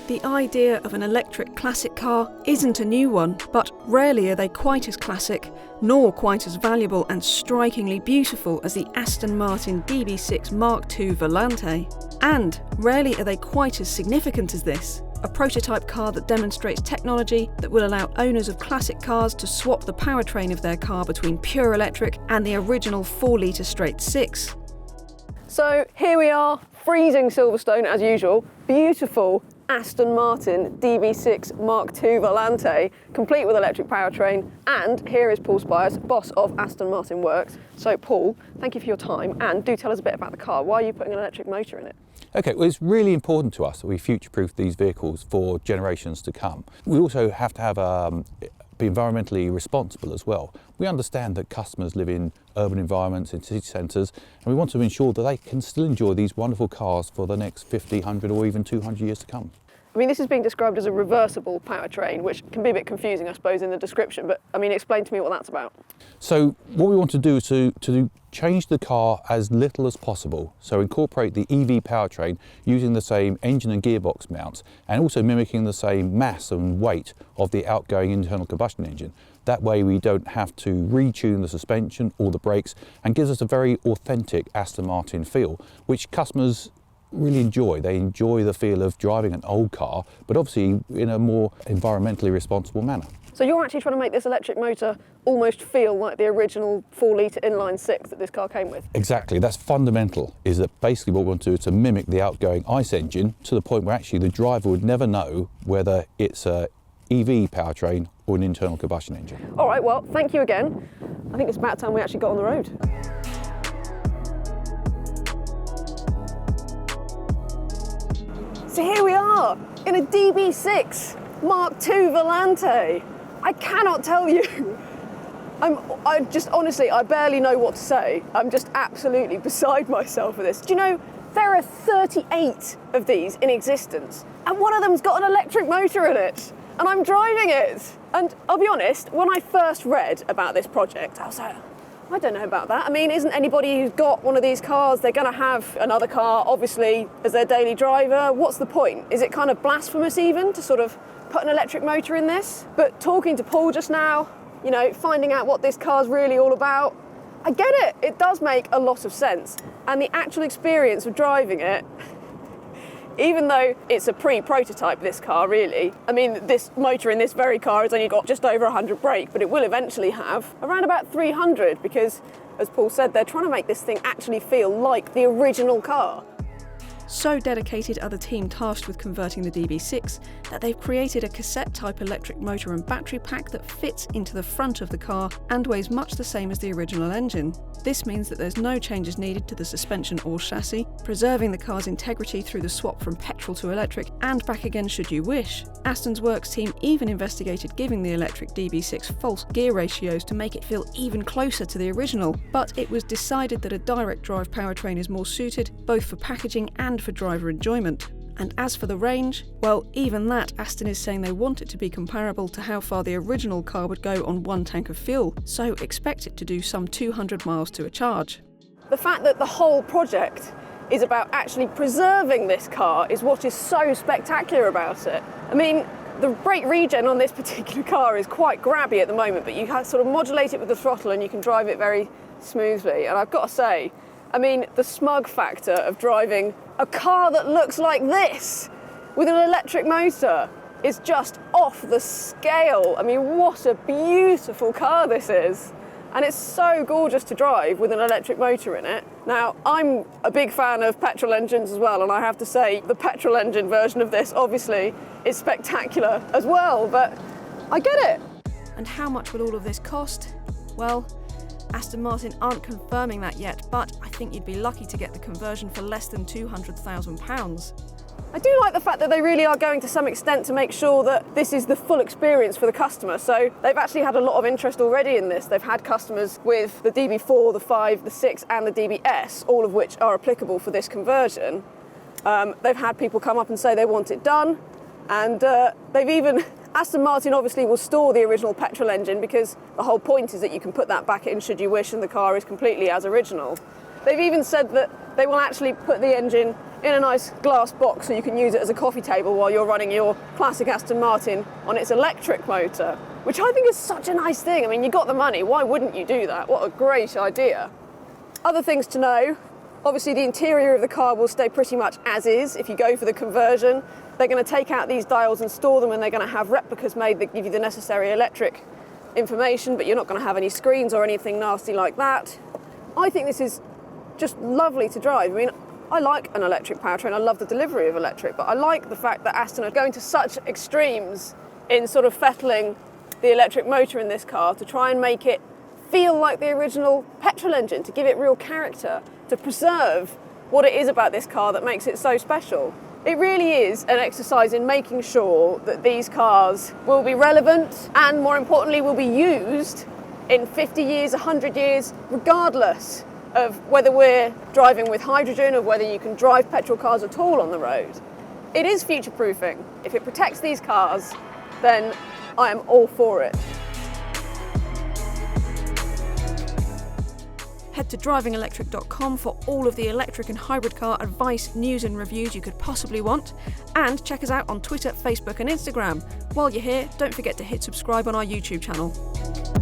The idea of an electric classic car isn't a new one, but rarely are they quite as classic, nor quite as valuable and strikingly beautiful as the Aston Martin DB6 Mark II Volante. And rarely are they quite as significant as this, a prototype car that demonstrates technology that will allow owners of classic cars to swap the powertrain of their car between pure electric and the original 4-litre straight 6. So here we are, freezing Silverstone as usual, beautiful Aston Martin DB6 Mark II Volante, complete with electric powertrain, and here is Paul Spires, boss of Aston Martin Works. So Paul, thank you for your time, and do tell us a bit about the car. Why are you putting an electric motor in it? Okay, well, it's really important to us that we future-proof these vehicles for generations to come. We also have to have be environmentally responsible as well. We understand that customers live in urban environments, in city centres, and we want to ensure that they can still enjoy these wonderful cars for the next 50, 100 or even 200 years to come. I mean, this is being described as a reversible powertrain, which can be a bit confusing, I suppose, in the description, but I mean, explain to me what that's about. So what we want to do is to change the car as little as possible. So incorporate the EV powertrain using the same engine and gearbox mounts, and also mimicking the same mass and weight of the outgoing internal combustion engine. That way we don't have to retune the suspension or the brakes, and gives us a very authentic Aston Martin feel, which customers really enjoy. They enjoy the feel of driving an old car, but obviously in a more environmentally responsible manner. So you're actually trying to make this electric motor almost feel like the original 4-litre inline 6 that this car came with? Exactly, that's fundamental, is that basically what we want to do is to mimic the outgoing ICE engine to the point where actually the driver would never know whether it's a EV powertrain or an internal combustion engine. All right, well, thank you again. I think it's about time we actually got on the road. So here we are, in a DB6 Mark II Volante. I cannot tell you. I barely know what to say. I'm just absolutely beside myself with this. Do you know, there are 38 of these in existence, and one of them's got an electric motor in it, and I'm driving it. And I'll be honest, when I first read about this project, I was like, I don't know about that. I mean, isn't anybody who's got one of these cars, they're going to have another car, obviously, as their daily driver? What's the point? Is it kind of blasphemous even to sort of put an electric motor in this? But talking to Paul just now, you know, finding out what this car's really all about, I get it. It does make a lot of sense. And the actual experience of driving it, even though it's a pre-prototype, this car, really, I mean, this motor in this very car has only got just over 100 brake, but it will eventually have around about 300 because, as Paul said, they're trying to make this thing actually feel like the original car. So dedicated are the team tasked with converting the DB6 that they've created a cassette-type electric motor and battery pack that fits into the front of the car and weighs much the same as the original engine. This means that there's no changes needed to the suspension or chassis, preserving the car's integrity through the swap from petrol to electric and back again should you wish. Aston's Works team even investigated giving the electric DB6 false gear ratios to make it feel even closer to the original, but it was decided that a direct drive powertrain is more suited, both for packaging and for driver enjoyment. And as for the range, well, even that Aston is saying they want it to be comparable to how far the original car would go on one tank of fuel, so expect it to do some 200 miles to a charge. The fact that the whole project is about actually preserving this car is what is so spectacular about it. I mean, the brake regen on this particular car is quite grabby at the moment, but you can sort of modulate it with the throttle and you can drive it very smoothly. And I've got to say, I mean, the smug factor of driving a car that looks like this with an electric motor is just off the scale. I mean, what a beautiful car this is. And it's so gorgeous to drive with an electric motor in it. Now, I'm a big fan of petrol engines as well, and I have to say the petrol engine version of this obviously is spectacular as well, but I get it. And how much will all of this cost? Well, Aston Martin aren't confirming that yet, but I think you'd be lucky to get the conversion for less than £200,000. I do like the fact that they really are going to some extent to make sure that this is the full experience for the customer. So they've actually had a lot of interest already in this. They've had customers with the DB4, the 5, the 6 and the DBS, all of which are applicable for this conversion. They've had people come up and say they want it done, and Aston Martin obviously will store the original petrol engine because the whole point is that you can put that back in should you wish and the car is completely as original. They've even said that they will actually put the engine in a nice glass box so you can use it as a coffee table while you're running your classic Aston Martin on its electric motor, which I think is such a nice thing. I mean, you got the money, why wouldn't you do that? What a great idea. Other things to know, obviously the interior of the car will stay pretty much as is if you go for the conversion. They're going to take out these dials and store them, and they're going to have replicas made that give you the necessary electric information, but you're not going to have any screens or anything nasty like that. I think this is just lovely to drive. I mean, I like an electric powertrain, I love the delivery of electric, but I like the fact that Aston are going to such extremes in sort of fettling the electric motor in this car to try and make it feel like the original petrol engine, to give it real character, to preserve what it is about this car that makes it so special. It really is an exercise in making sure that these cars will be relevant and, more importantly, will be used in 50 years, 100 years, regardless of whether we're driving with hydrogen or whether you can drive petrol cars at all on the road. It is future-proofing. If it protects these cars, then I am all for it. Head to DrivingElectric.com for all of the electric and hybrid car advice, news and reviews you could possibly want. And check us out on Twitter, Facebook and Instagram. While you're here, don't forget to hit subscribe on our YouTube channel.